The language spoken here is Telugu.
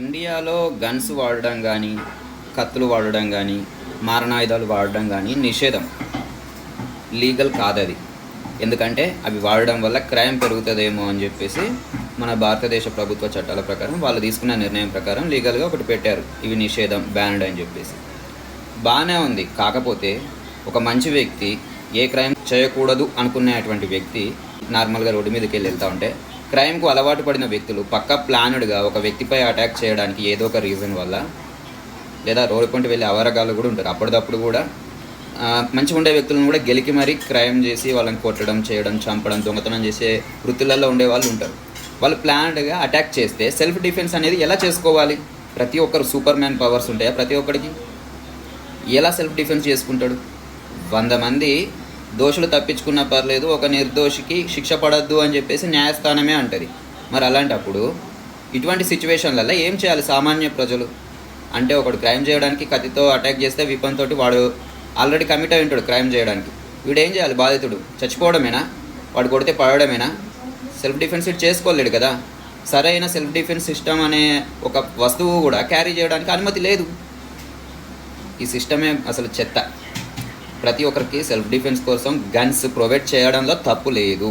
ఇండియాలో గన్స్ వాడడం కానీ, కత్తులు వాడడం కానీ, మారణాయుధాలు వాడడం కానీ నిషేధం. లీగల్ కాదది. ఎందుకంటే అవి వాడడం వల్ల క్రైమ్ పెరుగుతుందేమో అని చెప్పేసి మన భారతదేశ ప్రభుత్వ చట్టాల ప్రకారం వాళ్ళు తీసుకున్న నిర్ణయం ప్రకారం లీగల్గా ఒకటి పెట్టారు, ఇవి నిషేధం, బ్యాన్డ్ అని చెప్పేసి. బాగానే ఉంది. కాకపోతే ఒక మంచి వ్యక్తి, ఏ క్రైమ్ చేయకూడదు అనుకునేటువంటి వ్యక్తి నార్మల్గా రోడ్డు మీదకి వెళ్తూ ఉంటే క్రైమ్కు అలవాటు పడిన వ్యక్తులు పక్కా ప్లాన్డ్గా ఒక వ్యక్తిపై అటాక్ చేయడానికి ఏదో ఒక రీజన్ వల్ల, లేదా రోడ్డు పంటి వెళ్ళే అవరగాలు కూడా ఉంటారు. అప్పటిదప్పుడు కూడా మంచిగా ఉండే వ్యక్తులను కూడా గెలికి మరీ క్రైమ్ చేసి వాళ్ళని కొట్టడం, చేయడం, చంపడం, దొంగతనం చేసే వృత్తులలో ఉండే వాళ్ళు ఉంటారు. వాళ్ళు ప్లాన్డ్గా అటాక్ చేస్తే సెల్ఫ్ డిఫెన్స్ అనేది ఎలా చేసుకోవాలి? ప్రతి ఒక్కరు సూపర్ మ్యాన్ పవర్స్ ఉంటాయా ప్రతి ఒక్కరికి? ఎలా సెల్ఫ్ డిఫెన్స్ చేసుకుంటాడు? 100 మంది దోషులు తప్పించుకున్నా పర్లేదు, ఒక నిర్దోషికి శిక్ష పడద్దు అని చెప్పేసి న్యాయస్థానమే అంటది. మరి అలాంటప్పుడు ఇటువంటి సిచ్యువేషన్లలో ఏం చేయాలి సామాన్య ప్రజలు? అంటే ఒకడు క్రైమ్ చేయడానికి కత్తితో అటాక్ చేస్తే విపన్ తోటి వాడు ఆల్రెడీ కమిట్ అయి ఉంటాడు క్రైమ్ చేయడానికి. వీడు ఏం చేయాలి? బాధితుడు చచ్చిపోవడమేనా? వాడు కొడితే పడడమేనా? సెల్ఫ్ డిఫెన్స్ ఇటు చేసుకోలేడు కదా. సరైన సెల్ఫ్ డిఫెన్స్ సిస్టమ్ అనే ఒక వస్తువు కూడా క్యారీ చేయడానికి అనుమతి లేదు. ఈ సిస్టమే అసలు చెత్త. ప్రతి ఒక్కరికి సెల్ఫ్ డిఫెన్స్ కోసం గన్స్ ప్రొవైడ్ చేయడంలో తప్పు లేదు.